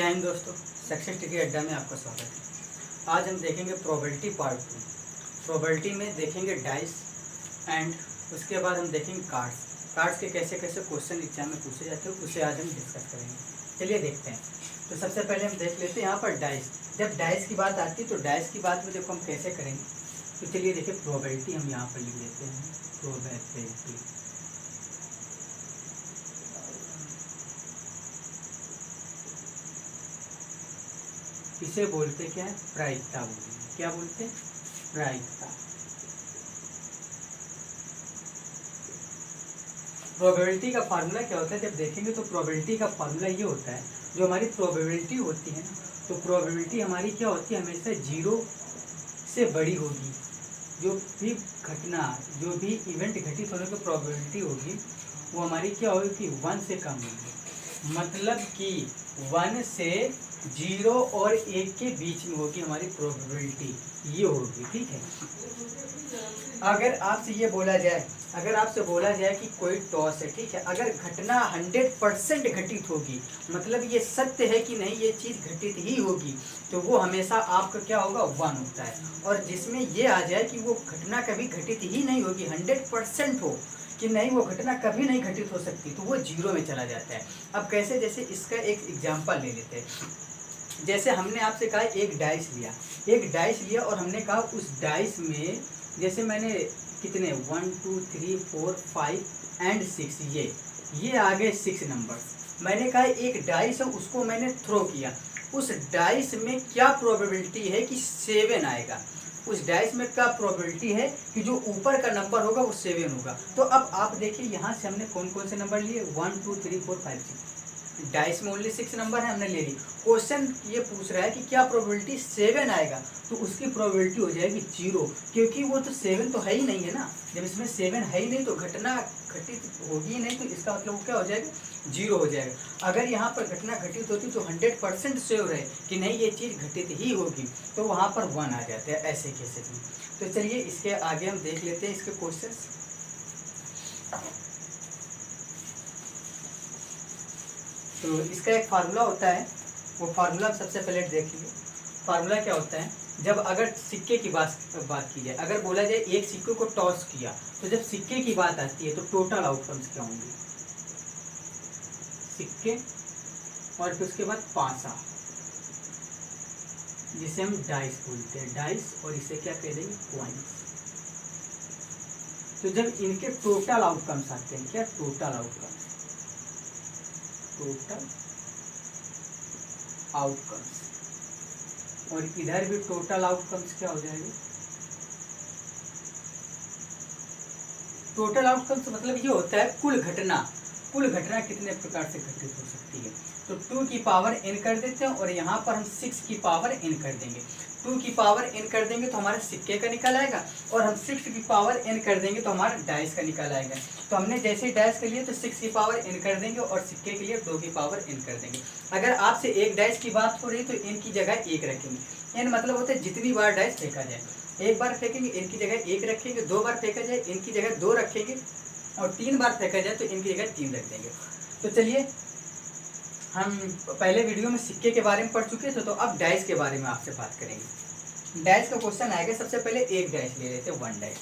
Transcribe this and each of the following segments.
जय हिंद दोस्तों, success degree अड्डा में आपका स्वागत है। आज हम देखेंगे प्रोबेबिलिटी पार्ट 2। प्रोबेबिलिटी में देखेंगे डाइस एंड उसके बाद हम देखेंगे कार्ड्स के कैसे कैसे क्वेश्चन एग्जाम में पूछे जाते हैं, उसे आज हम डिस्कस करेंगे। चलिए देखते हैं। तो सबसे पहले हम देख लेते हैं यहाँ पर डाइस। जब डाइस की बात आती है तो डाइस की बात में देखो हम कैसे करेंगे। तो चलिए देखिए, प्रोबेबिलिटी हम यहाँ पर लिख देते हैं, प्रोबेबिलिटी। इसे बोलते क्या है? प्रायिकता बोलते हैं। क्या बोलते हैं? प्रायिकता। प्रोबेबिलिटी का फार्मूला क्या होता है जब देखेंगे तो प्रोबेबिलिटी का फार्मूला ये होता है, जो हमारी प्रोबेबिलिटी होती है ना, तो प्रोबेबिलिटी हमारी क्या होती है, हमेशा 0 से बड़ी होगी। जो भी घटना, जो भी इवेंट घटित होने की प्रोबेबिलिटी होगी वो हमारी क्या होगी कि 1 से कम होगी। मतलब कि 1 से 0 और 1 के बीच में होगी हमारी प्रोबेबिलिटी, ये होगी। ठीक है। अगर आपसे ये बोला जाए, अगर आपसे बोला जाए कि कोई टॉस है, ठीक है, अगर घटना 100% घटित होगी, मतलब ये सत्य है कि नहीं ये चीज़ घटित ही होगी, तो वो हमेशा आपका क्या होगा, 1 होता है। और जिसमें ये आ जाए कि वो घटना कभी घटित ही नहीं होगी, 100% हो कि नहीं वो घटना कभी नहीं घटित हो सकती, तो वो 0 में चला जाता है। अब कैसे, जैसे इसका एक एग्जाम्पल ले लेते हैं। जैसे हमने आपसे कहा एक डाइस लिया और हमने कहा उस डाइस में, जैसे मैंने कितने 1 2 3 4 5 एंड 6, ये आ गए 6 नंबर्स। मैंने कहा एक डाइस है, उसको मैंने थ्रो किया, उस डाइस में क्या प्रोबेबिलिटी है कि 7 आएगा। उस डाइस में क्या प्रोबेबिलिटी है कि जो ऊपर का नंबर होगा वो 7 होगा। तो अब आप देखिए यहाँ से हमने कौन कौन से नंबर लिए, 1 2 3 4 5 6। डाइस में ओनली 6 नंबर है, हमने ले ली। क्वेश्चन ये पूछ रहा है कि क्या प्रोबेबिलिटी 7 आएगा, तो उसकी प्रोबेबिलिटी हो जाएगी 0, क्योंकि वो तो 7 तो है ही नहीं है ना। जब इसमें 7 है ही नहीं तो घटना घटित होगी नहीं, तो इसका मतलब क्या हो जाएगा, 0 हो जाएगा। अगर यहाँ पर घटना घटित होती तो 100% श्योर है कि नहीं ये चीज़ घटित ही होगी, तो वहाँ पर 1 आ जाता है ऐसे केसेस में। तो चलिए इसके आगे हम देख लेते हैं इसके क्वेश्चन। तो इसका एक फार्मूला होता है, वो फार्मूला सबसे पहले देख लीजिए। फार्मूला क्या होता है, जब अगर सिक्के की बात की जाए, अगर बोला जाए एक सिक्के को टॉस किया, तो जब सिक्के की बात आती है तो टोटल आउटकम्स क्या होंगे, सिक्के और फिर उसके बाद पासा, जिसे हम डाइस बोलते हैं, डाइस, और इसे क्या कह देंगे, कॉइन्स। तो जब इनके टोटल आउटकम्स आते हैं, क्या टोटल आउटकम्स, टोटल आउटकम्स, और इधर भी टोटल आउटकम्स क्या हो जाएगा, टोटल आउटकम्स मतलब ये होता है कुल घटना कितने प्रकार से घटित हो सकती है। तो 2 की पावर n कर देते हैं और यहाँ पर हम 6 की पावर n कर देंगे। 2 की पावर n कर देंगे तो हमारा सिक्के का निकल आएगा, और हम 6 की पावर n कर देंगे तो हमारा डाइस का निकल आएगा। तो हमने जैसे ही डाइस के लिए तो 6 की पावर n कर देंगे और सिक्के के लिए 2 की पावर n कर देंगे। अगर आपसे एक डाइस की बात हो रही है तो n की जगह 1 रखेंगे। n मतलब होता है जितनी बार डाइस फेंका जाए, एक बार फेंकेंगे n की जगह 1 रखेंगे, 2 बार फेंका जाए n की जगह 2 रखेंगे, और 3 बार फेंका जाए तो n की जगह 3 रख देंगे। तो चलिए, हम पहले वीडियो में सिक्के के बारे में पढ़ चुके थे, तो अब डाइस के बारे में आपसे बात करेंगे। डाइस का क्वेश्चन आएगा। सबसे पहले एक डाइस ले लेते हैं, 1 डाइस।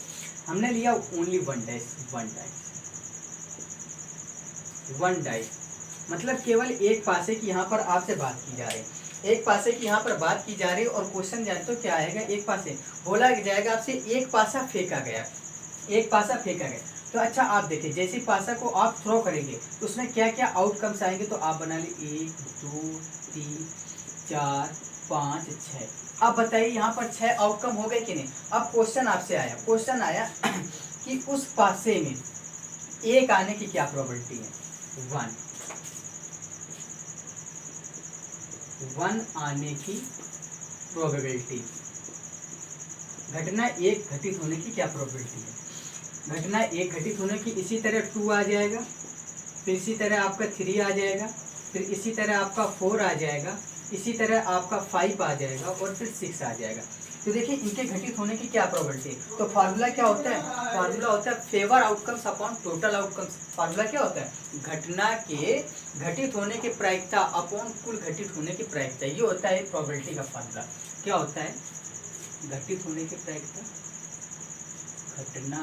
हमने लिया ओनली 1 डाइस, 1 डाइस मतलब केवल एक पासे की यहाँ पर आपसे बात की जा रही है, एक पासे की यहाँ पर बात की जा रही है। और क्वेश्चन जानते हो क्या आएगा, एक पासे बोला जाएगा आपसे एक पासा फेंका गया, एक पासा फेंका गया। तो अच्छा आप देखिए, जैसे पासा को आप थ्रो करेंगे तो उसमें क्या क्या आउटकम्स आएंगे, तो आप बना लीजिए 1 2 3 4 5 6। अब बताइए यहाँ पर 6 आउटकम हो गए कि नहीं। अब क्वेश्चन आपसे आया, क्वेश्चन आया कि उस पासे में एक आने की क्या प्रोबेबिलिटी है, 1 आने की प्रोबेबिलिटी। घटना 1 घटित होने की क्या प्रोबेबिलिटी है, घटना 1 घटित होने की। इसी तरह 2 आ जाएगा, फिर इसी तरह आपका 3 आ जाएगा, फिर इसी तरह आपका 4 आ जाएगा, इसी तरह आपका 5 आ जाएगा, और फिर 6 आ जाएगा। तो देखिए इनके घटित होने की क्या प्रोबेबिलिटी है। तो फार्मूला क्या होता है, फार्मूला होता है favour outcomes upon total outcomes. Formula क्या होता है, घटना के घटित होने की प्रायिकता अपॉन कुल घटित होने की प्रायिकता, ये होता है प्रोबेबिलिटी का फार्मूला। क्या होता है, घटित होने की प्रायिकता, घटना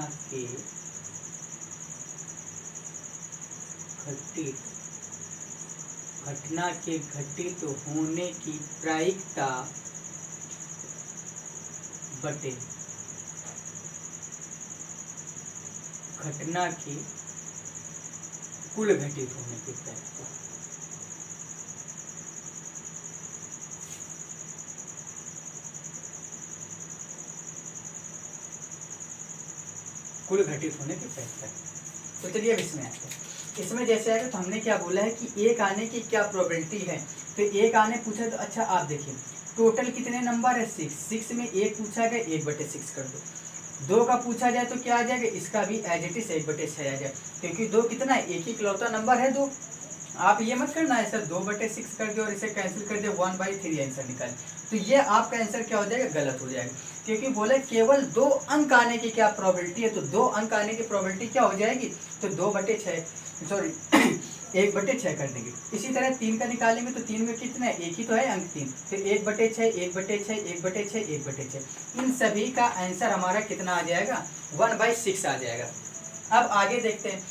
के घटित होने की प्रायिकता बटे घटना के कुल घटित होने की प्रायिकता। कुल घटित होने की प्रायिकता। तो चलिए अब इसमें आते हैं। इसमें जैसे आएगा तो हमने क्या बोला है कि एक आने की क्या प्रोबेबिलिटी है। तो एक आने पूछा तो अच्छा आप देखिए टोटल कितने नंबर है, 6 में एक पूछा गया, 1/6 कर दो। 2 का पूछा जाए तो क्या आ जाएगा, इसका भी एज इट इज 1/6 आ जाए, क्योंकि 2 कितना है, एक ही इकलौता नंबर है 2। आप ये मत करना है सर 2/6 कर दो और इसे कैंसिल कर दे 1/3 आंसर निकाल, तो ये आपका आंसर क्या हो जाएगा, गलत हो जाएगा। क्योंकि बोले केवल 2 अंक आने की क्या प्रोबेबिलिटी है, तो 2 अंक आने की प्रोबेबिलिटी क्या हो जाएगी, तो 2/6 सॉरी 1/6 कर देंगे। इसी तरह 3 का निकालेंगे तो 3 में कितना है, एक ही तो है अंक 3, तो 1/6 1/6 1/6 1/6, इन सभी का आंसर हमारा कितना आ जाएगा, 1/6 आ जाएगा। अब आगे देखते हैं।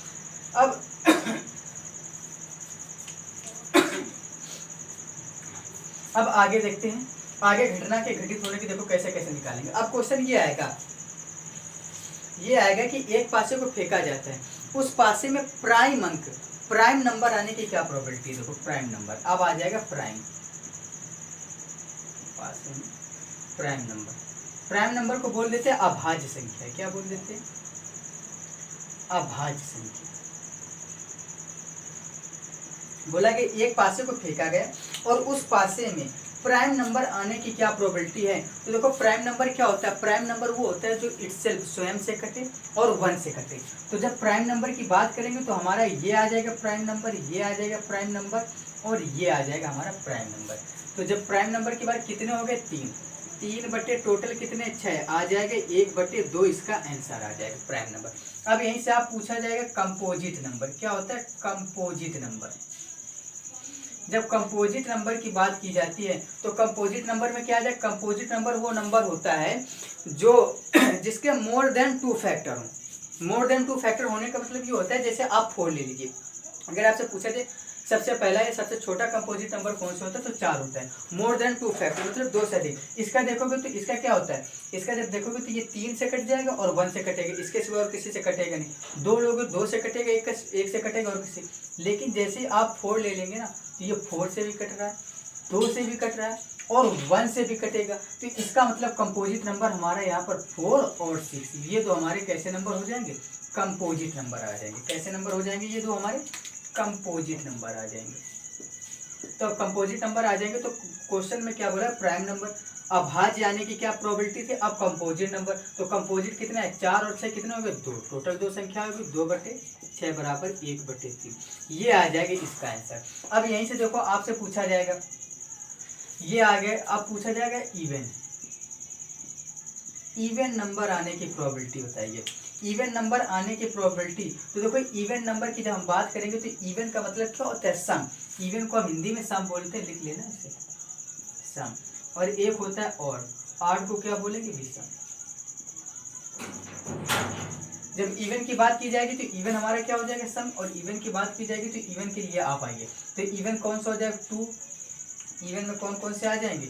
अब आगे देखते हैं, आगे घटना के घटित होने की देखो कैसे कैसे निकालेंगे। अब क्वेश्चन ये आएगा कि एक पासे को फेंका जाता है, उस पासे में प्राइम अंक प्राइम नंबर आने की क्या प्रोबेबिलिटी, देखो प्राइम नंबर अब आ जाएगा, प्राइम पासे में प्राइम नंबर को बोल देते हैं अभाज्य संख्या। क्या बोल देते हैं, अभाज्य संख्या। बोला कि एक पासे को फेंका गया और उस पासे में प्राइम नंबर आने की क्या प्रोबेबिलिटी है। तो देखो प्राइम नंबर क्या होता है, प्राइम नंबर वो होता है जो इटसेल्फ स्वयं से कटे और 1 से कटे। तो जब प्राइम नंबर की बात करेंगे तो हमारा ये आ जाएगा प्राइम नंबर, ये आ जाएगा प्राइम नंबर और ये आ जाएगा हमारा प्राइम नंबर। तो जब प्राइम नंबर की बात कितने हो गए, 3 बटे टोटल कितने 6 आ जाएगा, 1/2 इसका आंसर आ जाएगा प्राइम नंबर। अब यहीं से आप पूछा जाएगा कंपोजिट नंबर। क्या होता है कंपोजिट नंबर। जब कंपोजिट नंबर की बात की जाती है तो कंपोजिट नंबर में क्या आ जाए, कंपोजिट नंबर वो नंबर होता है जो जिसके मोर देन 2 फैक्टर हो। मोर देन 2 फैक्टर होने का मतलब ये होता है, जैसे आप 4 ले लीजिए, अगर आपसे पूछा जाए सबसे पहला या सबसे छोटा कंपोजिट नंबर कौन सा होता है, तो 4 होता है। मोर देन 2 फैक्टर मतलब 2 से अधिक। इसका देखोगे तो इसका क्या होता है, इसका जब देखोगे तो ये 3 से कट जाएगा और 1 से कटेगा, इसके सिवा और किसी से कटेगा नहीं। 2 लोगे 2 से कटेगा, एक से कटेगा और किसी। लेकिन जैसे आप 4 ले लेंगे ना तो ये 4 से भी कट रहा है, 2 से भी कट रहा है और 1 से भी कटेगा। तो इसका मतलब कंपोजिट नंबर हमारा यहाँ पर 4 और 6, ये दो हमारे कैसे नंबर हो जाएंगे, कंपोजिट नंबर आ जाएंगे। कैसे नंबर हो जाएंगे, ये दो हमारे कंपोजिट नंबर आ जाएंगे। तो कंपोजिट नंबर आ जाएंगे तो क्वेश्चन में क्या बोला है, प्राइम नंबर अभाज्य आने की क्या प्रोबेबिलिटी थी। अब कंपोजिट नंबर, तो कंपोजिट कितना है, 4 और 6 कितने हो गए, 2, टोटल 2 संख्या होगी, 2/6 बराबर 1/3, ये आ जाएगा इसका आंसर। अब यहीं से देखो आपसे पूछा जाएगा, ये आ गए, अब पूछा जाएगा इवन नंबर आने की प्रोबेबिलिटी बताइए। इवन नंबर आने की प्रोबेबिलिटी, तो देखो इवन नंबर की जब हम बात करेंगे तो इवन का मतलब क्या होता है, सम। इवन को हम हिंदी में सम बोलते हैं, लिख लेना इसे सम। और एक होता है ऑड को क्या बोलेंगे, विषम। जब इवन की बात की जाएगी तो इवन हमारा क्या हो जाएगा, सम, और इवन की बात की जाएगी तो इवन के लिए आप आइए। तो इवन कौन सा हो जाएगा, 2। इवन में कौन कौन से आ जाएंगे,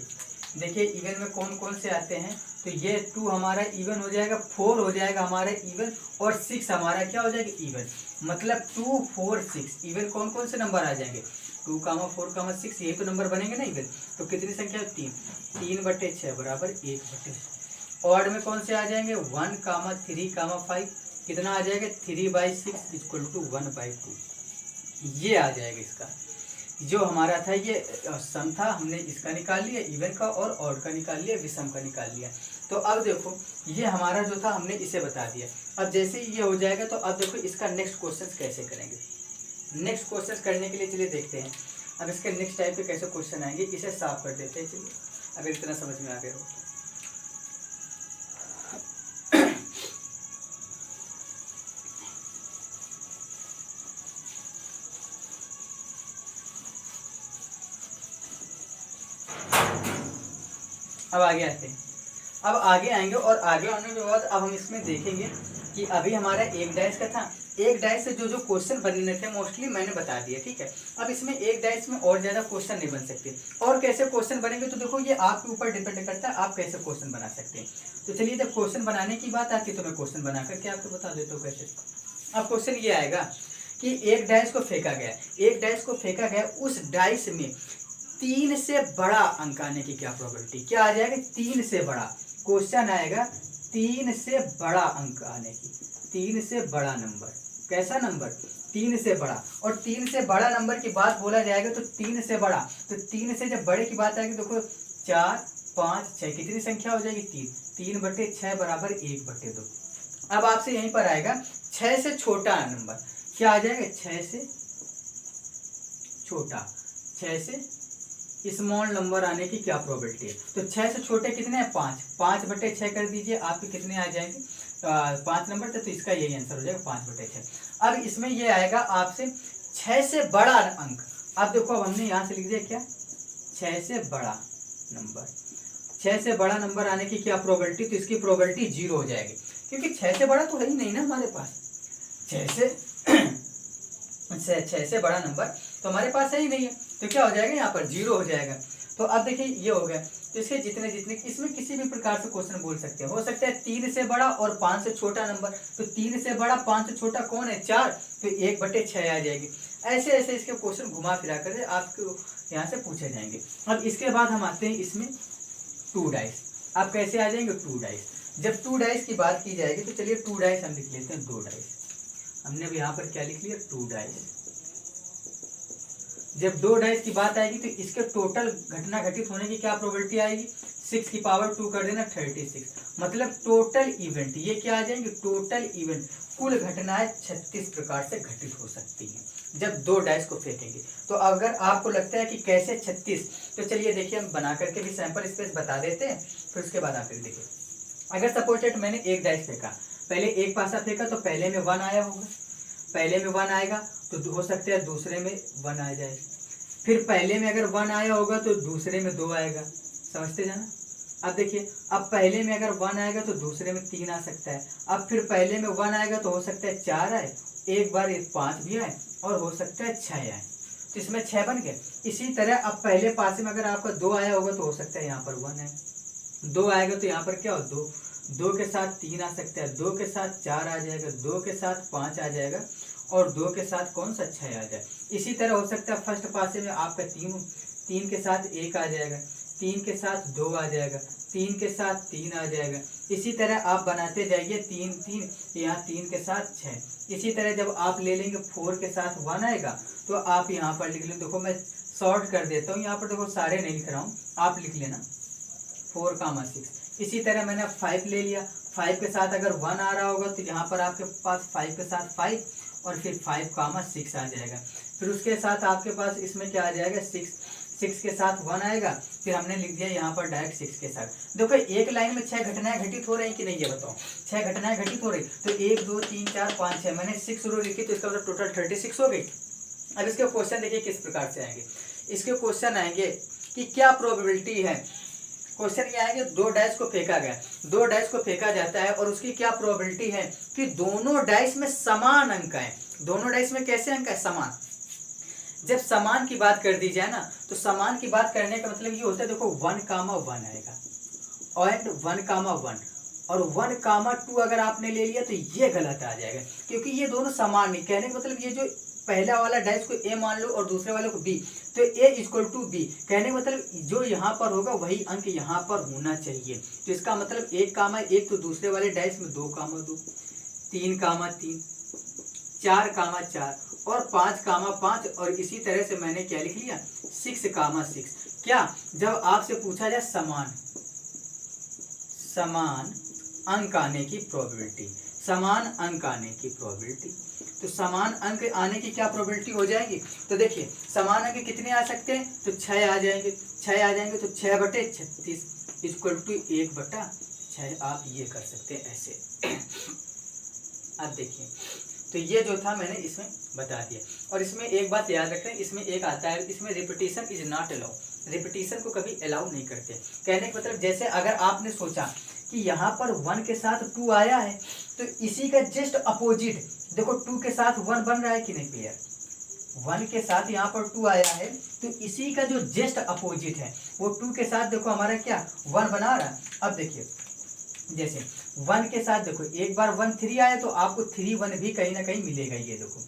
देखिए इवन में कौन कौन से आते हैं, तो ये 2 हमारा इवन हो जाएगा, 4 हो जाएगा हमारा इवन और 6 हमारा क्या हो जाएगा, इवन। मतलब 2 4 6 इवन कौन कौन से नंबर आ जाएंगे, 2, 4, 6, यही तो नंबर बनेंगे ना इवन। तो कितनी संख्या, 3/6 बराबर 1/6। ऑड में कौन से आ जाएंगे, 1, 3, 5, कितना आ जाएगा, 3/6 इक्वल टू 1/2, ये आ जाएगा इसका। जो हमारा था ये सम था, हमने इसका निकाल लिया इवन का, और ऑड का निकाल लिया, विषम का निकाल लिया। तो अब देखो ये हमारा जो था हमने इसे बता दिया। अब जैसे ही ये हो जाएगा तो अब देखो इसका नेक्स्ट क्वेश्चन कैसे करेंगे। नेक्स्ट क्वेश्चन करने के लिए चलिए देखते हैं अब इसके नेक्स्ट टाइप के कैसे क्वेश्चन आएंगे, इसे साफ कर देते हैं। चलिए अगर इतना समझ में आ गया हो। अब आगे आते हैं, अब आगे आएंगे और आगे आने के बाद अब हम इसमें देखेंगे कि अभी हमारा एक डैश का था, एक डैश से जो जो क्वेश्चन बनने थे मोस्टली मैंने बता दिया, ठीक है। अब इसमें एक डैश में और ज़्यादा क्वेश्चन नहीं बन सकते, और कैसे क्वेश्चन बनेंगे तो देखो ये आपके ऊपर डिपेंड करता है आप कैसे क्वेश्चन बना सकते हैं। तो चलिए जब क्वेश्चन बनाने की बात आती है तो मैं क्वेश्चन बना करके आपको बता देता हूँ कैसे। अब क्वेश्चन ये आएगा कि एक डैश को फेंका गया, एक डैश को फेंका गया, उस डाइस में 3 से बड़ा अंक आने की क्या प्रोबेबिलिटी, क्या आ जाएगा 3 से बड़ा, क्वेश्चन आएगा 3 से बड़ा अंक आने की, 3 से बड़ा नंबर, कैसा नंबर 3 से बड़ा, और 3 से बड़ा नंबर की बात बोला जाएगा तो 3 से बड़ा, तो 3 से जब बड़े की बात आएगी देखो 4 5 6 कितनी संख्या हो जाएगी 3, 3/6 बराबर 1/2। अब आपसे यहीं पर आएगा 6 से छोटा नंबर, क्या आ जाएगा 6 से छोटा, 6 से स्मॉल नंबर आने की क्या प्रोबेबिलिटी है। तो 6 से छोटे कितने हैं 5, 5/6 कर दीजिए, आपके कितने आ जाएंगे 5 नंबर थे, तो इसका यही आंसर हो जाएगा 5/6। अब इसमें ये आएगा आपसे 6 से बड़ा अंक, अब देखो अब हमने यहाँ से लिख दिया क्या 6 से बड़ा नंबर, 6 से बड़ा नंबर आने की क्या प्रोबेबिलिटी, तो इसकी प्रोबेबिलिटी 0 हो जाएगी, क्योंकि 6 से बड़ा तो है ही नहीं ना हमारे पास, 6 से बड़ा नंबर तो हमारे पास है ही नहीं है, तो क्या हो जाएगा यहाँ पर 0 हो जाएगा। तो अब देखिए ये हो गया, तो इसके जितने जितने इसमें किसी भी प्रकार से क्वेश्चन बोल सकते हैं, हो सकता है 3 से बड़ा और 5 से छोटा नंबर, तो 3 से बड़ा 5 से छोटा कौन है 4, तो 1/6 आ जाएगी। ऐसे ऐसे इसके क्वेश्चन घुमा फिरा कर आपको यहाँ से पूछे जाएंगे। अब इसके बाद हम आते हैं इसमें 2 डाइस, आप कैसे आ जाएंगे 2 डाइस, जब 2 डाइस की बात की जाएगी तो चलिए 2 डाइस हम लिख लेते हैं, 2 डाइस हमने अब यहाँ पर क्या लिख लिया 2 डाइस। जब 2 डाइस की बात आएगी तो इसके टोटल घटना घटित होने की क्या प्रोबेबिलिटी आएगी, 6 की पावर 2 कर देना 36, मतलब टोटल इवेंट ये क्या आ जाएंगे, टोटल इवेंट कुल घटनाएं 36 प्रकार से घटित हो सकती हैं जब 2 डाइस को फेंकेंगे। तो अगर आपको लगता है कि कैसे 36, तो चलिए देखिए हम बना करके भी सैंपल स्पेस बता देते हैं, फिर उसके बाद आप देखिए। अगर सपोज दैट मैंने एक डाइस फेंका, पहले एक पासा फेंका तो पहले में 1 आया होगा, पहले में 1 आएगा तो हो सकता है दूसरे में 1 आ जाए, फिर पहले में अगर 1 आया होगा तो दूसरे में 2 आएगा, समझते जाना। अब देखिए अब पहले में अगर 1 आएगा तो दूसरे में 3 आ सकता है, अब फिर पहले में 1 आएगा तो हो सकता है 4 आए, एक बार 5 भी आए, और हो सकता है 6 आए, तो इसमें 6 बन गए। इसी तरह अब पहले पासे में अगर आपका 2 आया होगा तो हो सकता है यहाँ पर 1 आए, 2 आएगा तो यहाँ पर क्या हो 2, 2 के साथ 3 आ सकता है, 2 के साथ 4 आ जाएगा, 2 के साथ 5 आ जाएगा, और 2 के साथ कौन सा 6 आ जाए। इसी तरह हो सकता है फर्स्ट पासे में आपका 3 के साथ 1 आ जाएगा, 3 के साथ 2 आ जाएगा, 3 के साथ 3 आ जाएगा। इसी तरह आप बनाते जाइए 3 3, यहाँ 3 के साथ 6। इसी तरह जब आप ले लेंगे 4 के साथ 1 आएगा तो आप यहाँ पर लिख लें, देखो मैं शॉर्ट कर देता हूँ, यहाँ पर देखो सारे नहीं लिख रहा हूँ, आप लिख लेना 4, 6। इसी तरह मैंने 5 ले लिया, 5 के साथ अगर 1 आ रहा होगा तो यहाँ पर आपके पास 5 के साथ 5 और फिर 5, 6 आ जाएगा। फिर उसके साथ आपके पास इसमें क्या आ जाएगा 6 के साथ 1 आएगा, फिर हमने लिख दिया यहाँ पर डायरेक्ट 6 के साथ। देखो एक लाइन में 6 घटनाएं घटित हो रही कि नहीं ये बताओ, 6 घटनाएं घटित हो रही, तो 1 2 3 4 5 6 मैंने 6 रो लिखी, तो इसका मतलब टोटल 36 हो गई। अब इसके क्वेश्चन देखिए किस प्रकार से आएंगे, इसके क्वेश्चन आएंगे कि क्या प्रोबेबिलिटी है, क्वेश्चन ये आएंगे 2 डाइस को फेंका गया, 2 डाइस को फेंका जाता है और उसकी क्या प्रोबेबिलिटी है कि दोनों डाइस में समान अंक है। दोनों डाइस में कैसे अंक है, समान। जब समान की बात कर दी जाए ना, तो समान की बात करने का मतलब ये होता है, देखो 1, 1 आएगा और 1, 1 और 1, 2 अगर आपने ले लिया तो ये गलत आ जाएगा, क्योंकि ये दोनों समान नहीं। कहने का मतलब ये जो पहला वाला डाइस को ए मान लो और दूसरे वाले को बी, तो ए = बी, कहने का मतलब जो यहाँ पर होगा वही अंक यहाँ पर होना चाहिए। तो इसका मतलब 1, 1 तो दूसरे वाले डाइस में 2, 2 3, 3 4, 4 और 5, 5 और इसी तरह से मैंने क्या लिख लिया 6, 6। क्या जब आपसे पूछा जाए समान अंक आने की प्रोबेबिलिटी, समान अंक आने की प्रोबेबिलिटी, तो समान अंक आने की क्या प्रोबेबिलिटी हो जाएगी, तो देखिए समान अंक कितने आ सकते हैं, तो 6 आ जाएंगे, 6 आ जाएंगे, तो 6/36 = 1/6 आप ये कर सकते हैं ऐसे। अब देखिए तो ये जो था मैंने इसमें बता दिया। और इसमें एक बात याद रखें, इसमें एक आता है, इसमें repetition is not allow. Repetition को कभी अलाउ नहीं करते। कहने का मतलब जैसे अगर आपने सोचा कि यहाँ पर 1 के साथ 2 आया है तो इसी का जस्ट अपोजिट देखो 2 के साथ 1 बन रहा है कि नहीं पेयर, 1 के साथ यहाँ पर 2 आया है तो इसी का जो जस्ट अपोजिट है वो 2 के साथ देखो हमारा क्या 1 बना रहा है। अब देखिए जैसे 1 के साथ देखो एक बार 1 3 आया तो आपको 3 1 भी कहीं ना कहीं मिलेगा। ये देखो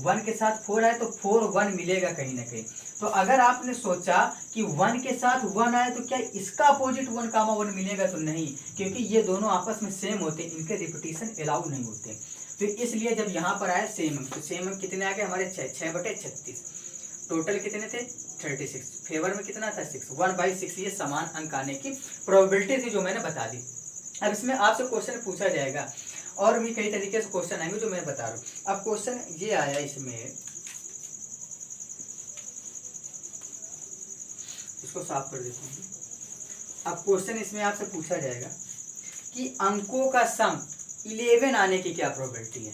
1 के साथ 4 आया तो 4 1 मिलेगा कहीं ना कहीं। तो अगर आपने सोचा कि 1 के साथ 1 आया तो क्या इसका अपोजिट 1 कामा 1 मिलेगा, तो नहीं, क्योंकि ये दोनों आपस में सेम होते हैं, इनके रिपीटिशन अलाउ नहीं होते। तो इसलिए जब यहाँ पर आया सेम तो सेम कितने आ गए हमारे 6/36, टोटल कितने थे 36, फेवर में कितना था 6, 1/6 ये समान अंक आने की प्रोबेबिलिटी थी जो मैंने बता दी। अब इसमें आपसे क्वेश्चन पूछा जाएगा और भी कई तरीके से क्वेश्चन आएंगे जो मैं बता रहा हूँ। अब क्वेश्चन ये आया इसमें, इसको साफ कर देता हूँ। अब क्वेश्चन इसमें आपसे पूछा जाएगा कि अंकों का सम 11 आने की क्या प्रोबेबिलिटी है।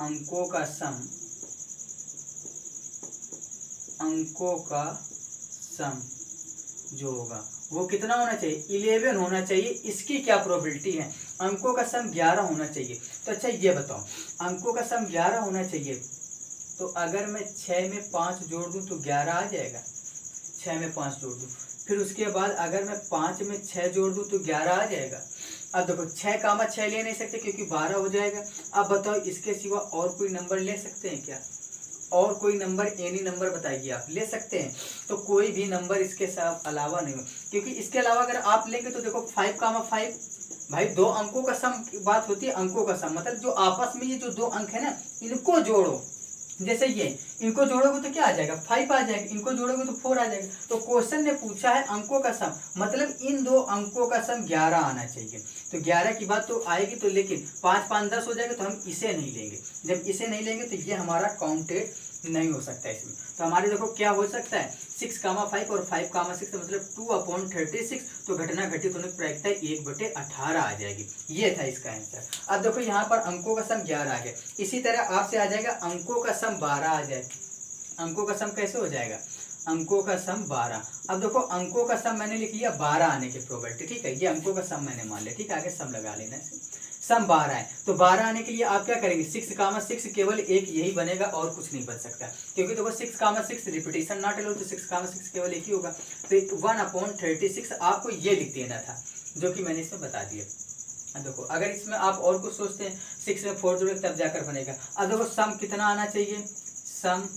अंकों का सम जो होगा वो कितना होना चाहिए 11 होना चाहिए, इसकी क्या प्रोबेबिलिटी है। अंकों का सम 11 होना चाहिए। तो अच्छा ये बताओ अंकों का सम 11 होना चाहिए तो अगर मैं 6 में 5 जोड़ दूं तो 11 आ जाएगा, 6 में 5 जोड़ दूं, फिर उसके बाद अगर मैं 5 में 6 जोड़ दूं तो 11 आ जाएगा। अब देखो 6, 6 ले नहीं सकते क्योंकि 12 हो जाएगा। अब बताओ इसके सिवा और कोई नंबर ले सकते हैं क्या, और कोई नंबर एनी नंबर बताइए आप ले सकते हैं। तो कोई भी नंबर इसके साथ अलावा नहीं हो, क्योंकि इसके अलावा अगर आप लेंगे तो देखो 5, 5 भाई 2 अंकों का सम की बात होती है। अंकों का सम मतलब जो आपस में ये जो 2 अंक है ना इनको जोड़ो, जैसे ये इनको जोड़ोगे तो क्या आ जाएगा 5 आ जाएगा, इनको जोड़ोगे तो 4 आ जाएगा। तो क्वेश्चन ने पूछा है अंकों का सम, मतलब इन 2 अंकों का सम 11 आना चाहिए। तो 11 की बात तो आएगी तो, लेकिन 5 5 10 हो जाएगा तो हम इसे नहीं लेंगे। जब इसे नहीं लेंगे तो ये हमारा काउंटेड नहीं हो सकता इसमें। तो हमारे देखो क्या हो सकता है 6, 5 और 5, 6 मतलब 2/36। तो घटना घटित होने की प्रायिकता 1/18 आ जाएगी। ये था इसका आंसर। अब देखो यहाँ पर अंकों का सम 11 आ गया, इसी तरह आपसे आ जाएगा अंकों का सम 12 आ जाए। अंकों का सम कैसे हो जाएगा, अंकों का सम 12। अब देखो अंकों का सम मैंने लिख लिया 12 आने की प्रोबेबिलिटी, ठीक है, ये अंकों का सम मैंने मान लिया, ठीक है, आगे सम लगा लेना है। सम 12 है तो 12 आने के लिए आप क्या करेंगे 6, 6 केवल एक यही बनेगा और कुछ नहीं बन सकता, क्योंकि देखो 6, 6 रिपीटेशन नॉट अलाउड, तो 6, 6 केवल एक ही होगा। तो 1/36 आपको ये लिख देना था जो कि मैंने इसमें बता दिया। देखो अगर इसमें आप और कुछ सोचते हैं 6 में 4 जोड़े तब जाकर बनेगा। अब देखो सम कितना आना चाहिए, सम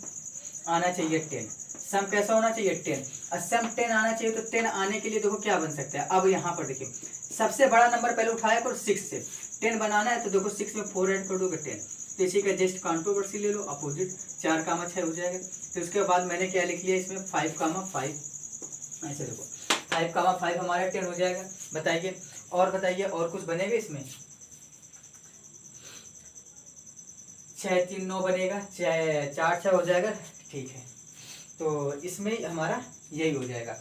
आना चाहिए 10। सम कैसा होना चाहिए 10, और सम 10 आना चाहिए। तो 10 आने के लिए देखो क्या बन सकता है। अब यहाँ पर देखिए सबसे बड़ा नंबर पहले उठाया करो 6 से 10 बनाना है, तो देखो 6 में 4 ऐड कर दोगे 10। तो इसी का जस्ट कंट्रोवर्सी ले लो, अपोजिट 4, 6 हो जाएगा। तो उसके बाद मैंने क्या लिख लिया इसमें 5, 5 ऐसे देखो 5, 5 हमारा 10 हो जाएगा। बताइए और बताइए और कुछ बनेगा इसमें, 6, 3, 9 बनेगा, 4, 6 हो जाएगा, ठीक है। तो इसमें हमारा यही हो जाएगा,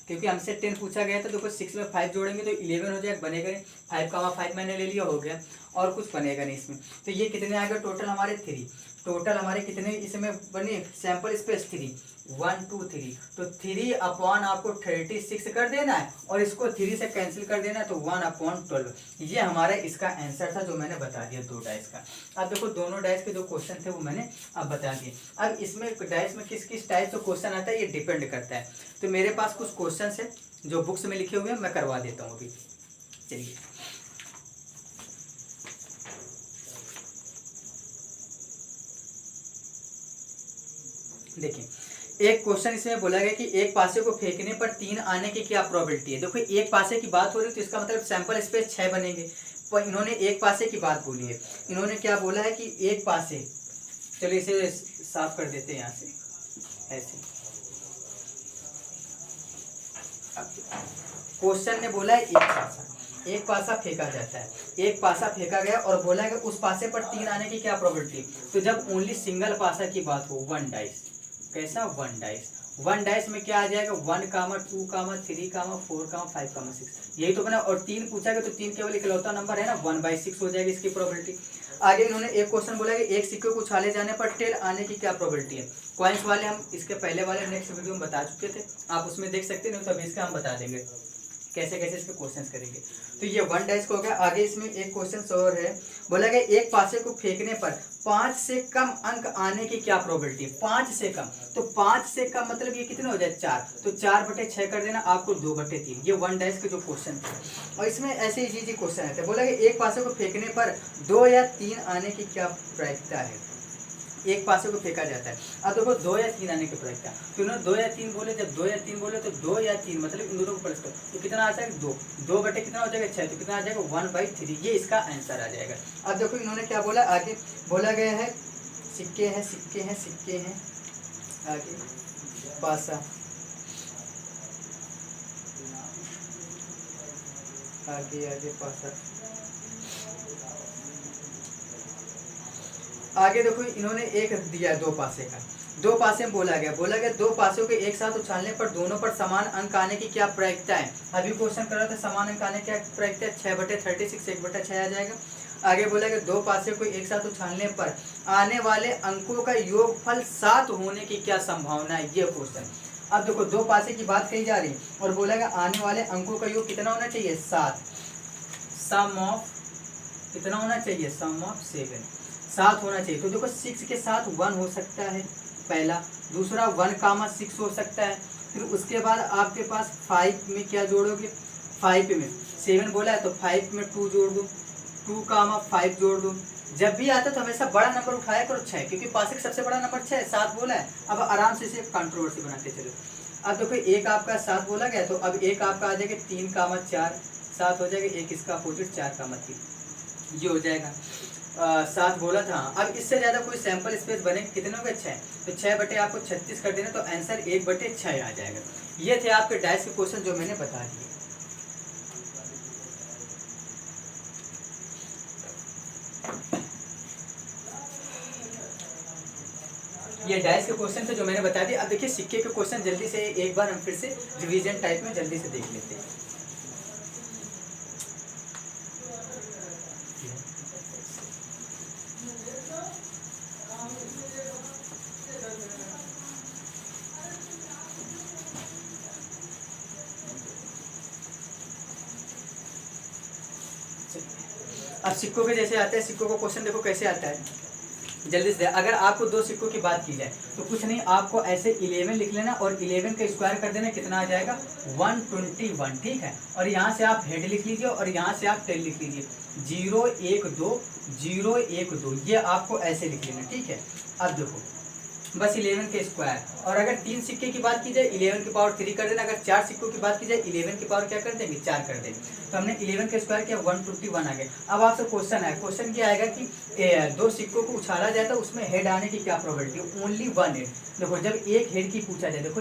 क्योंकि हमसे 10 पूछा गया था। देखो 6 में 5 जोड़ेंगे तो 11 हो जाएगा, बनेगा नहीं। 5, 5 मैंने ले लिया, हो गया, और कुछ बनेगा नहीं इसमें। तो ये कितने आ गए टोटल हमारे 3। टोटल हमारे कितने इसमें बने, सैंपल स्पेस 3, 1 2 3। तो 3 अपॉन आपको 36 कर देना है और इसको 3 से कैंसिल कर देना है, तो 1/12। ये हमारा इसका आंसर था जो मैंने बता दिया 2 डाइस का। अब देखो दोनों डाइस के जो क्वेश्चन थे वो मैंने अब बता दिए। अब इसमें डाइस में किस किस टाइप से क्वेश्चन आता है ये डिपेंड करता है। तो मेरे पास कुछ क्वेश्चन है जो बुक्स में लिखे हुए हैं, मैं करवा देता हूँ अभी। चलिए देखिए, एक क्वेश्चन इसमें बोला गया कि एक पासे को फेंकने पर 3 आने की क्या प्रोबेबिलिटी है। देखो एक पासे की बात हो रही है तो इसका मतलब सैंपल स्पेस 6 बनेंगे, पर इन्होंने एक पासे की बात बोली है। इन्होंने क्या बोला है कि एक पासे, चलिए इसे साफ कर देते हैं यहाँ से ऐसे। क्वेश्चन ने बोला है एक पासा फेंका जाता है, एक पासा फेंका गया और बोला है कि उस पासे पर 3 आने की क्या प्रोबेबिलिटी। तो जब ओनली सिंगल पासा की बात हो, 1 डाइस, कैसा 1 डाइस, 1 डाइस में क्या आ जाएगा 1, 2, 3, 4, 5, 6, यही तो बना। और 3 पूछा गया तो 3 केवल इकलौता नंबर है ना, 1/6 हो जाएगी इसकी प्रोबेबिलिटी। आगे इन्होंने एक क्वेश्चन बोला कि एक सिक्के को उछाले जाने पर टेल आने की क्या प्रोबेबिलिटी है। कॉइन्स वाले हम इसके पहले वाले नेक्स्ट वीडियो में बता चुके थे, आप उसमें देख सकते नहीं तो अभी इसका हम बता देंगे कैसे कैसे इसके क्वेश्चंस करेंगे। तो ये 1 डैश को हो गया। आगे इसमें एक क्वेश्चन और है, बोला गया एक पासे को फेंकने पर 5 से कम अंक आने की क्या प्रोबेबिलिटी है। 5 से कम, तो 5 से कम मतलब ये कितने हो जाए 4, तो 4/6 कर देना आपको 2/3। ये 1 डैश के जो क्वेश्चन थे, और इसमें ऐसे इजी क्वेश्चन आते हैं। बोला गया एक पासे को फेंकने पर 2 या 3 आने की क्या प्रायिकता है। एक पासे को फेंका जाता है, अब देखो 2 या 3 आने की प्रायिकता, तो इन्होंने 2 या 3 बोले, जब 2 या 3 बोले तो 2 या 3 मतलब इन दोनों को प्लस करो तो कितना आ जाएगा 2, 2 बटे कितना हो जाएगा 6, तो कितना आ जाएगा 1/3, ये इसका आंसर आ जाएगा। अब देखो इन्होंने क्या बोला, आगे बोला गया है सिक्के हैं सिक्के हैं सिक्के हैं, आगे पासा, आगे आगे पासा, आगे देखो इन्होंने एक दिया 2 पासे का, 2 पासे में बोला गया 2 पासों के एक साथ उछालने पर दोनों पर समान अंक आने की क्या प्रायिकता है। अभी क्वेश्चन कर रहा था समान अंक आने की क्या प्रायिकता है, 6/36 1/6 आ जाएगा। आगे बोला गया 2 पासे को एक साथ उछालने पर आने वाले अंकों का योगफल 7 होने की क्या संभावना है, ये क्वेश्चन। अब देखो 2 पासे की बात कही जा रही है और बोला गया आने वाले अंकों का योग कितना होना चाहिए 7, सम ऑफ कितना होना चाहिए, सम ऑफ 7 होना चाहिए। तो देखो 6 के साथ 1 हो सकता है पहला, दूसरा 1, 6 हो सकता है, फिर उसके बाद आपके पास 5 में क्या जोड़ोगे, 5 में 7 बोला है तो 5 में 2 जोड़ दो, 2, 5 जोड़ दो। जब भी आता तो हमेशा बड़ा नंबर उठाया करो 6, क्योंकि पासे का सबसे बड़ा नंबर 6, 7 बोला है। अब आराम से इसे कंट्रोवर्सी बनाते चलो। अब देखो एक आपका 7 बोला गया, तो अब एक आपका आ जाएगा 3, 4, 7 हो जाएगा, एक इसका अपोजिट 4, 3 ये हो जाएगा। 7 बोला था। अब इससे ज्यादा कोई सैंपल स्पेस बने कितने हो गए 6, तो 6 आपको 36 कर देना, तो आंसर 1/6 आ जाएगा। ये थे आपके डाइस के क्वेश्चन जो मैंने बता दिए। ये डाइस के क्वेश्चन थे जो मैंने बता दिया। अब देखिए सिक्के के क्वेश्चन जल्दी से एक बार हम फिर से रिवीजन टाइप में जल्दी से देख लेते हैं। अब सिक्कों के जैसे आते हैं, सिक्कों का क्वेश्चन देखो कैसे आता है जल्दी से। अगर आपको 2 सिक्कों की बात की जाए तो कुछ नहीं, आपको ऐसे 11 लिख लेना और 11 का स्क्वायर कर देना, कितना आ जाएगा 121, ठीक है। और यहाँ से आप हेड लिख लीजिए और यहाँ से आप टेल लिख लीजिए, 0 1 2 0 1 2, ये आपको ऐसे लिख लेना, ठीक है। अब देखो बस 11 के स्क्वायर, और अगर 3 सिक्के की बात की जाए 11 की पावर 3 कर देना, अगर 4 सिक्कों की बात की जाए 11 की पावर क्या कर देंगे 4 कर देंगे। तो हमने 11 के स्क्वायर किया 121 आ गया। अब आपसे क्वेश्चन है, क्वेश्चन क्या आएगा कि 2 सिक्कों को उछाला जाए तो उसमें हेड आने की क्या प्रोबेबिलिटी, ओनली 1 हेड। देखो जब एक हेड की पूछा जाए, देखो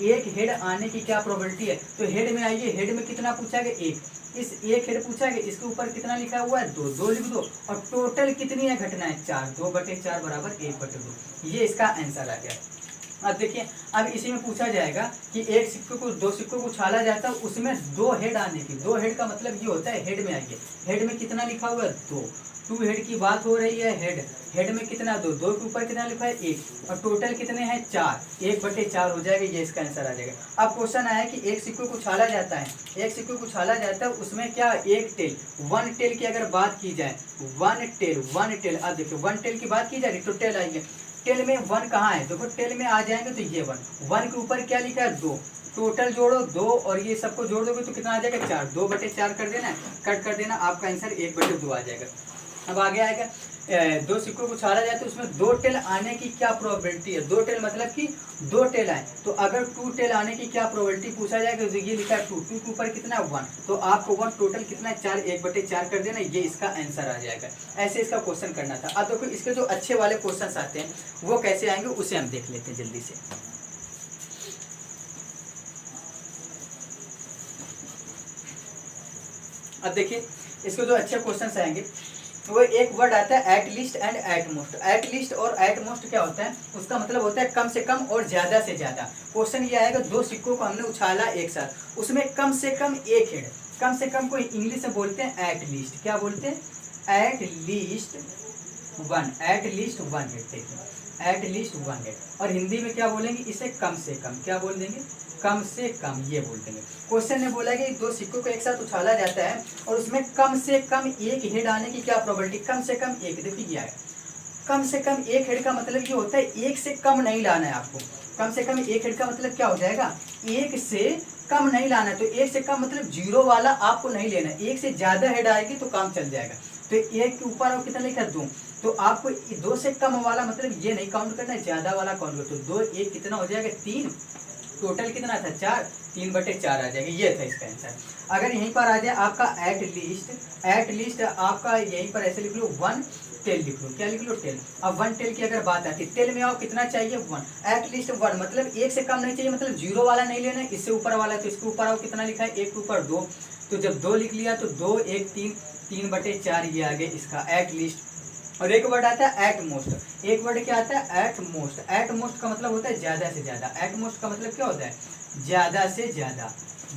एक हेड आने की क्या प्रोबेबिलिटी है, तो हेड में आइए, हेड में कितना पूछा गया 1, इस एक हेड पूछा गया, इसके ऊपर कितना लिखा हुआ है 2, 2 लिख दो, और टोटल कितनी है घटनाएं 4, 2/4 बराबर 1/2, ये इसका आंसर आ गया। अब देखिए अब इसी में पूछा जाएगा कि एक सिक्के को 2 सिक्कों को उछाला जाता है, उसमें 2 हेड आने की, 2 हेड का मतलब ये होता है हेड में आइए, हेड में कितना लिखा हुआ है 2 हेड की बात हो रही है, हेड में कितना 2 के ऊपर कितना लिखा है 1, और टोटल कितने हैं 4, 1/4 हो जाएगा, ये इसका आंसर आ जाएगा। अब क्वेश्चन आया कि एक सिक्के को उछाला जाता है, एक सिक्के को उछाला जाता है, उसमें क्या एक टेल, 1 टेल की अगर बात की जाए, 1 टेल, अब देखिए 1 टेल की बात की जाए तो टेल आएंगे, टेल में 1 कहाँ है, देखो टेल में आ जाएंगे तो ये 1 के ऊपर क्या लिखा है 2, टोटल जोड़ो 2 और ये सबको जोड़ दोगे तो कितना आ जाएगा 4, 2/4 कर देना, कट कर देना, आपका आंसर 1/2 आ जाएगा। अब आगे आएगा 2 सिक्कों को उछाला जाए तो उसमें 2 टेल आने की क्या प्रोबेबिलिटी है, 2 टेल मतलब कि 2 टेल आए, तो अगर 2 टेल आने की क्या प्रोबेबिलिटी पूछा जाएगा तो ये लिखा है 2 के ऊपर कितना 1, तो आपको 1 टोटल कितना है 4, 1/4 कर देना, ये इसका आंसर आ जाएगा। ऐसे इसका क्वेश्चन करना था। अब देखो इसके जो अच्छे वाले क्वेश्चन आते हैं वो कैसे आएंगे उसे हम देख लेते हैं जल्दी से। अब देखिए इसके जो अच्छे क्वेश्चन आएंगे वो एक वर्ड आता है at least and at most. At least और एट मोस्ट क्या होता है, उसका मतलब होता है कम से कम और ज्यादा से ज्यादा। क्वेश्चन ये आएगा 2 सिक्कों को हमने उछाला एक साथ, उसमें कम से कम एक हेड, कम से कम को इंग्लिश में बोलते हैं एट लीस्ट, क्या बोलते हैं at least one, at least one head, देखिए एट लीस्ट वन हेड। और हिंदी में क्या बोलेंगे इसे, कम से कम, क्या बोल देंगे, कम से कम, ये बोल देंगे। क्वेश्चन ने बोला कि दो सिक्कों को एक साथ उछाला जाता है और उसमें कम से कम एक हेड आने की क्या प्रोबेबिलिटी, कम से कम एक, देखिए क्या है, कम से कम एक हेड का मतलब ये होता है एक से कम नहीं लाना है आपको। कम से कम एक हेड का मतलब क्या हो जाएगा, एक से कम नहीं लाना है। तो एक से कम मतलब जीरो वाला आपको नहीं लेना है, एक से ज्यादा हेड आएगी तो काम चल जाएगा। तो एक के ऊपर और कितना लिखा, दो, तो आपको दो से कम वाला मतलब ये नहीं काउंट करना है, ज्यादा वाला काउंट करो। तो दो एक कितना हो जाएगा, तीन, टोटल कितना था, चार, 3/4 आ जाएगा, ये था इसका आंसर। अगर यहीं पर आ जाए आपका एट लीस्ट आपका यहीं पर ऐसे लिख लो 1 टेल लिख लो, क्या लिख लो, टेल। अब 1 टेल की अगर बात आती है, टेल में आओ कितना चाहिए, 1, एट लीस्ट 1 मतलब एक से कम नहीं चाहिए, मतलब जीरो वाला नहीं लेना है, इससे ऊपर वाला है। तो इसके ऊपर आओ कितना लिखा है, एक के ऊपर 2, तो जब 2 लिख लिया तो 2 1 3, 3/4 ये आ गया इसका एट लीस्ट। और एक वर्ड आता है एट मोस्ट, एक वर्ड क्या आता है, एट मोस्ट। एट मोस्ट का मतलब होता है ज्यादा से ज्यादा, एट मोस्ट का मतलब क्या होता है, ज्यादा से ज्यादा,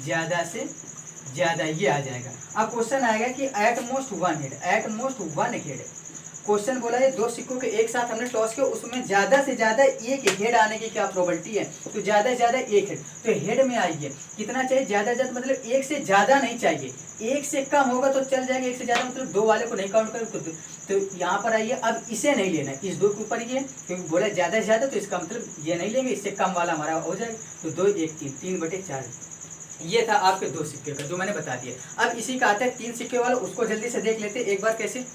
ज्यादा से ज्यादा, ये आ जाएगा। अब क्वेश्चन आएगा कि at most 1 head, at most 1 head. Question बोला है दो सिक्कों के एक साथ हमने टॉस किया, उसमें ज्यादा से ज्यादा एक हेड आने की क्या प्रोबेबिलिटी है, तो ज्यादा से ज्यादा एक हेड। तो हेड में आइए कितना चाहिए, ज्यादा से ज्यादा मतलब एक से ज्यादा नहीं चाहिए, एक से कम होगा तो चल जाएगा, एक से ज्यादा मतलब दो वाले को नहीं काउंट करें। तो यहाँ पर आइए, अब इसे नहीं लेना है, इस दो के ऊपर ये, क्योंकि बोला ज्यादा से ज्यादा तो इसका मतलब ये नहीं लेंगे, इससे कम वाला हमारा हो जाएगा। तो 2 1 3, 3/4 ये था आपके दो सिक्के का जो मैंने बता दिया। अब इसी का आता है 3 सिक्के वाला, उसको जल्दी से देख लेते हैं एक बार, कैसे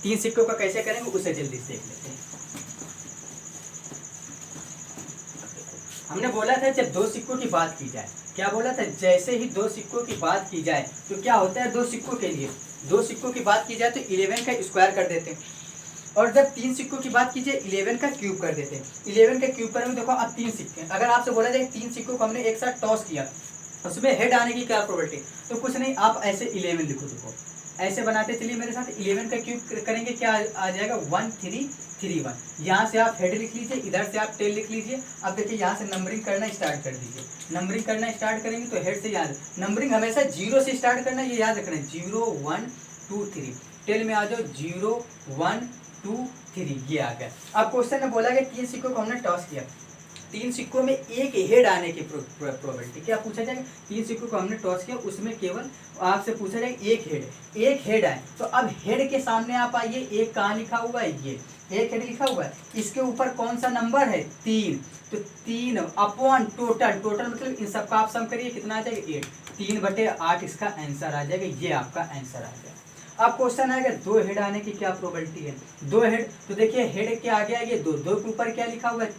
3 सिक्कों का कैसे करेंगे उसे जल्दी से देख लेते हैं। हमने बोला था जब दो सिक्कों की बात की जाए, क्या बोला था, जैसे ही दो सिक्कों की बात की जाए तो क्या होता है, दो सिक्कों के लिए, दो सिक्कों की बात की जाए तो 11 का स्क्वायर कर देते हैं, और जब 3 सिक्कों की बात कीजिए 11 का क्यूब कर देते हैं। 11 का क्यूब करेंगे, देखो अब 3 सिक्के, अगर आपसे बोला जाए 3 सिक्कों को हमने एक साथ टॉस किया, उसमें हेड आने की क्या प्रोबेबिलिटी, तो कुछ नहीं, आप ऐसे 11 लिखो, देखो ऐसे बनाते चलिए मेरे साथ। 11 का क्यूब करेंगे, क्या आ जाएगा, 1331। यहाँ से आप हेड लिख लीजिए, इधर से आप टेल लिख लीजिए। अब देखिए यहाँ से नंबरिंग करना स्टार्ट कर दीजिए, नंबरिंग करना स्टार्ट करेंगे तो हेड से याद, नंबरिंग हमेशा 0 से स्टार्ट करना, ये याद रखना है, 0 1 2 3। टेल में आ जाओ 0 1 2 3, ये आ गया। अब क्वेश्चन में बोला गया 3 सिक्कों को हमने टॉस किया, 3 सिक्कों में एक हेड आने की प्रोबेबिलिटी, क्या पूछा जाएगा, 3 सिक्कों को हमने टॉस किया, उसमें केवल आपसे पूछा जाएगा एक हेड आए। तो अब हेड के सामने आप आइए, एक कहाँ लिखा हुआ है, ये एक हेड लिखा हुआ है, इसके ऊपर कौन सा नंबर है, 3, तो 3 अपॉन टोटल, टोटल मतलब इन सबका आप सम करिए, कितना आ जाएगा, 8, 3/8 इसका आंसर आ जाएगा, ये आपका आंसर आ जाएगा। अब क्वेश्चन आएगा दो हेड आने की क्या प्रोबेबिलिटी है, दो हेड, तो देखिए हेड के आगे आइए, दो के ऊपर क्या लिखा हुआ है,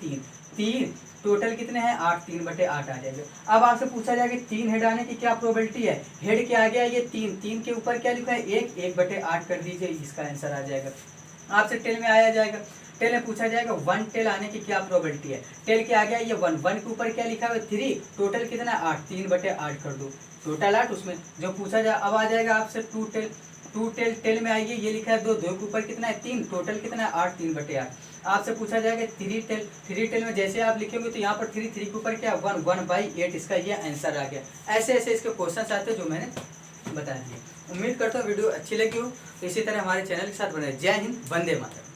3, टोटल कितने हैं, 8, 3/8 आ जाएगा। अब आपसे पूछा जाएगा 3 हेड आने की क्या प्रोबेबिलिटी है, हेड के आगे आइए, 3 के ऊपर क्या लिखा है, 1/8 कर दीजिए, इसका आंसर आ जाएगा। आपसे टेल में आया जाएगा, टेल में पूछा जाएगा 1 टेल आने की क्या प्रोबेबिलिटी है, टेल के आगे आइए 1 के ऊपर क्या लिखा हुआ है, 3, टोटल कितना है, 8, 3/8 कर दो, टोटल 8, उसमें जो पूछा जाए। अब आ जाएगा आपसे 2 टेल, टेल में आइए, ये लिखा है 2 के ऊपर कितना है, 3, टोटल कितना है, 8, 3/8। आपसे पूछा जाएगा 3 टेल में जैसे आप लिखेंगे तो यहाँ पर 3 के ऊपर क्या 1/8, इसका ये आंसर आ गया। ऐसे ऐसे इसके क्वेश्चन आते हैं जो मैंने बता दिए। उम्मीद करता हूँ वीडियो अच्छी लगी हो, तो इसी तरह हमारे चैनल के साथ बने। जय हिंद, वंदे मातरम।